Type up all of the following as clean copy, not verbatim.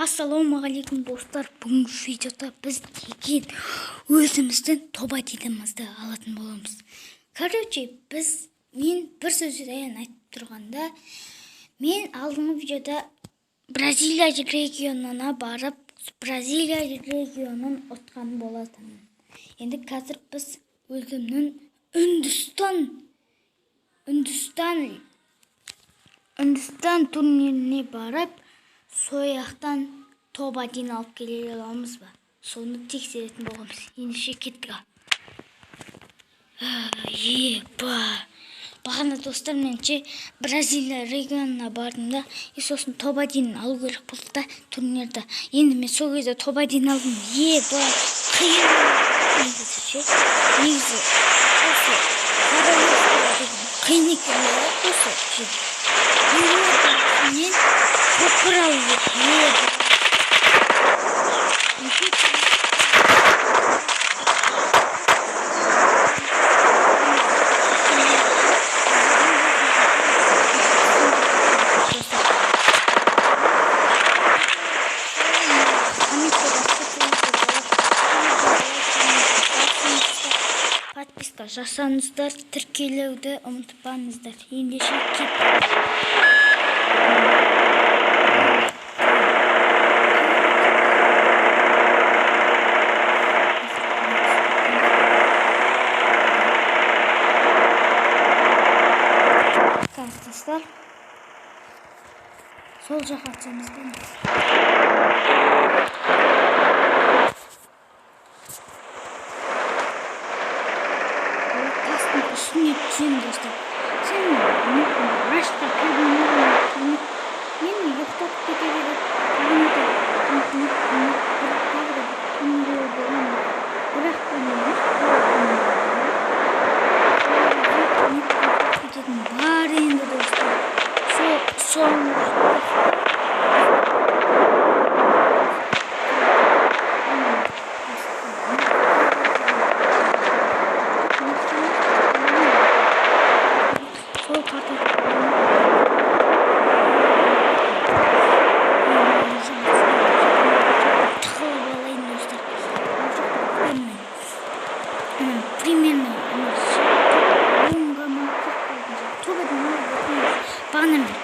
Ассалаумағалейкум достар, бүгінгі видеода біз деген өзіміздің тобадинімізді алатын боламыз. Мен бір сөзден айтып тұрғанда, мен алдыңғы видеода Бразилия регионына барып, Бразилия регионын отқан болатын. Енді қазір біз өзімнің Үндістан турниріне барып, сояқтан тобадин алып келе аламыз ба? Соны тексеретін боламыз. Ендеше кеттік. Бағана достар, менше Бразилия регионына бардым, сосын тобадин алу керек болды да турнирді. Енді мен сол кезде тобадин алдым. Қиын. Негізі осы қиын екен осы мен көпір алып подписка жасаңыздар, тіркелуді ұмытпаңыздар. Ендеше кеттік. Dostlar, sol жаққа атсаңыз болмас. Тастың үстіне түсем достар. Сен рашқа кіргеннен мен ұйықтап кете беріп, бар енді достар.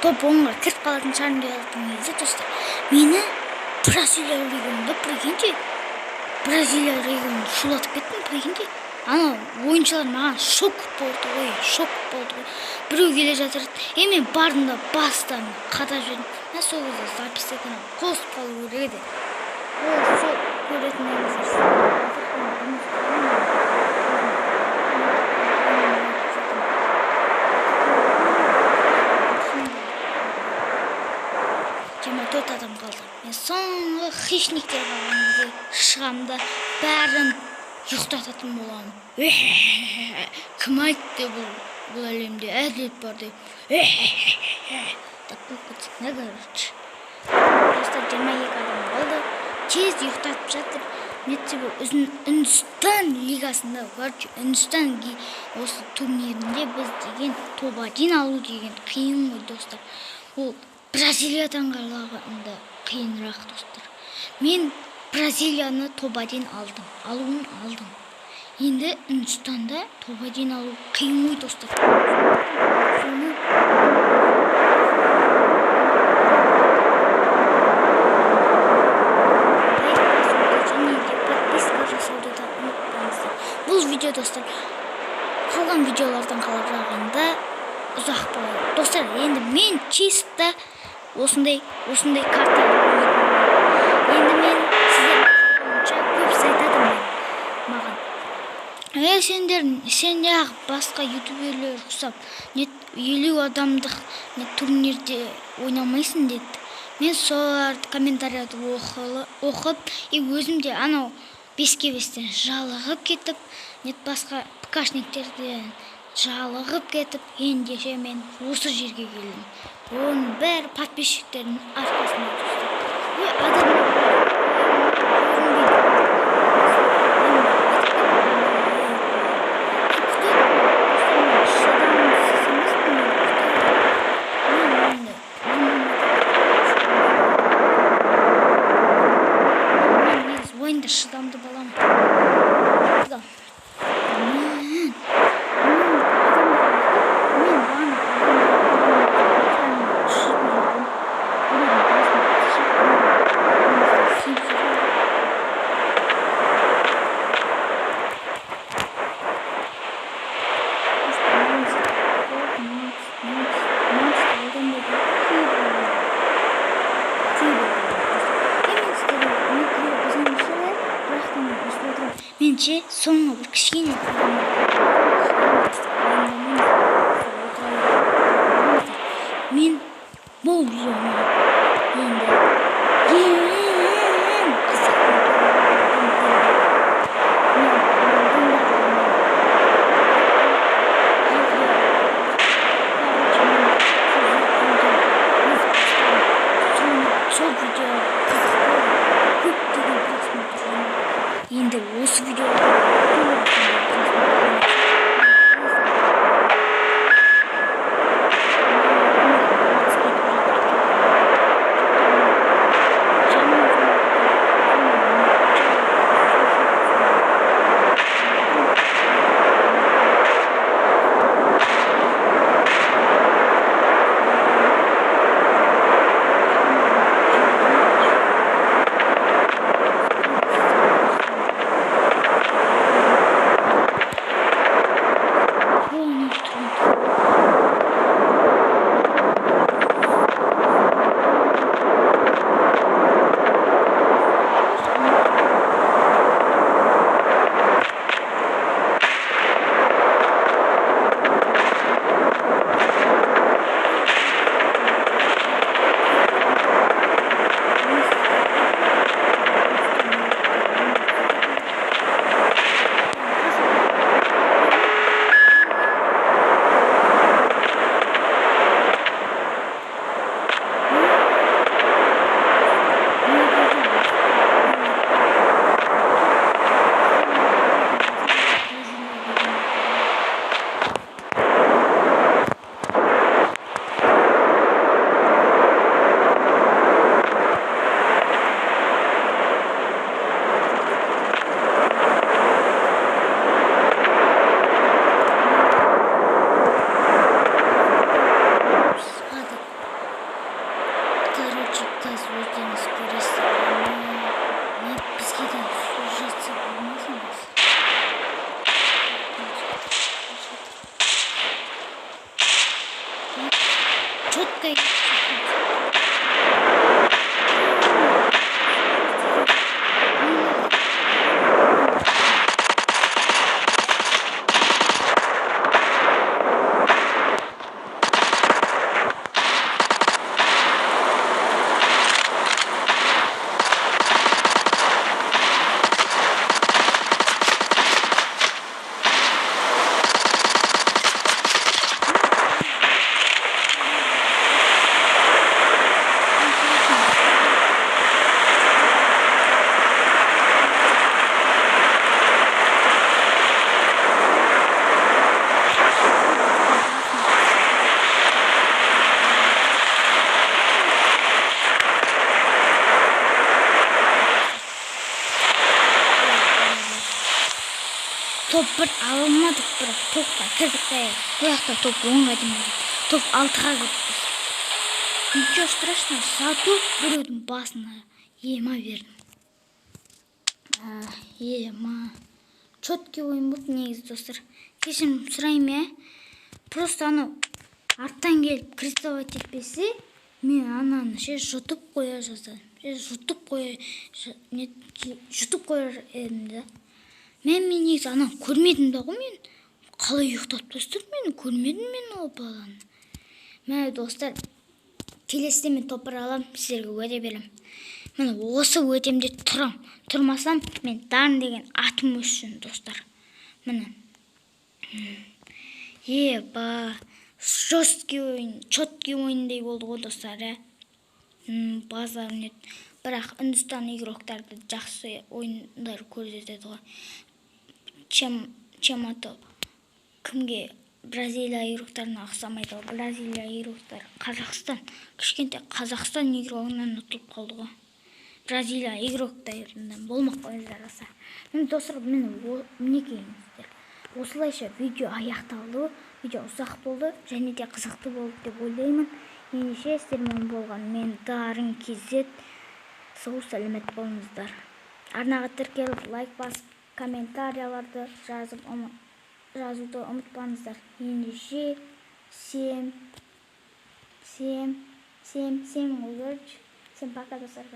Топ 10-ға кіріп қалатын шарын келетін кезде достар, мені Бразилия регионында Бразилия регионын шулатып кеттім, прикиньте. Ана ойыншылар маған шок болды ғой. Біреу келе жатыр. Мен бардым да бастан қадап жүрдім. Мен сол кезде запись еткен қосып қалу керек еді. Сол көретін адам қалды. Мен соңғы хищниктер қалған кезде шығамда бәрін ұйықтататын боламын. Кім айтты бұл әлемде әділет бар деп. Просто 22 адам қалды. Тез ұйықтатып жатыр. Нетсе бұл Үндістан лигасында, Үндістан осы турнирінде біз деген тобадин алу деген қиын ғой достар. Ол Бразилиядан қалғанда қиынырақ достар. Мен Бразилияны тобадин алуын алдым. Енді Үндістанда тобадин алу қиын ғой достар. Подписка жасауды да ұмытпаңыздар. Бұл видео достар, қалған видеолардан қалғанда ұзақ болады. Достар, енді мен чисто осындай карта. Енді мен сіздер көп айтадым маған. Сенде басқа ютуберлер ұқсап, 50 адамдық турнирде ойнамайсың деді. Мен соларды комментарияды оқып, өзімде анау 5-5-тен жалығып кетіп, басқа ПКшниктерден жалығып кетіп, ендеше мен осы жерге келдім. Оның бәрі подписчиктердің арқасында достар. ше соңына бір кішкене мен бұл видеоны енді ең қызық сол видео көптеген просмотр енді осы видеода өздеріңіз көресіздер. Бізге де су жатса болмасын ба? Четко топ 1 алынмадық, бірақ топқа кірдік та, бұяқта топ 10-ға демеді. Топ 6-ға кірдік. Ничего страшного, зато біреудің басына ема бердім. Ема. Четкий ойын болды негізі достар. Кешірім сұраймын, просто анау арттан келіп крестовать етпесе, мен ананы жұтып қоя жаздадым. Жұтып қоя едім да. Мен негізі ананы көрмедім да ғой, мен қалай ұйықтап тастадым, мені көрмедім мен ол баланы. Міне достар, келесіде мен топ 1 алам, сіздерге уәде берем. Міне осы уәдемде тұрам. Тұрмасам, мен Дарын деген атым өшсін достар. Міне. Жесткий ойын, четкий ойындай болды ғой достар. Базарын ет. Бірақ Үндістан игроктарды жақсы ойындар көрсетеді ғой. Чемато кімге Бразилия игроктарына ұқсамайды ғой. Бразилия игроктар Қазақстан, кішкентай Қазақстан игрогынан ұтылып қалды ғой. Бразилия игроктарынан болмақ ойындар аса. Мен достар, мінекейіңіздер. Осылайша видео аяқталды. Видео ұзақ болды және де қызықты болды деп ойлаймын. Ендеше сіздермен болған мен Дарын KZ. Сау сәлемет болыңыздар. Арнаға тіркеліп, лайк басып, комментарияларды жазуды ұмытпаңыздар. Ендеше всем удачи. Всем пока, достар.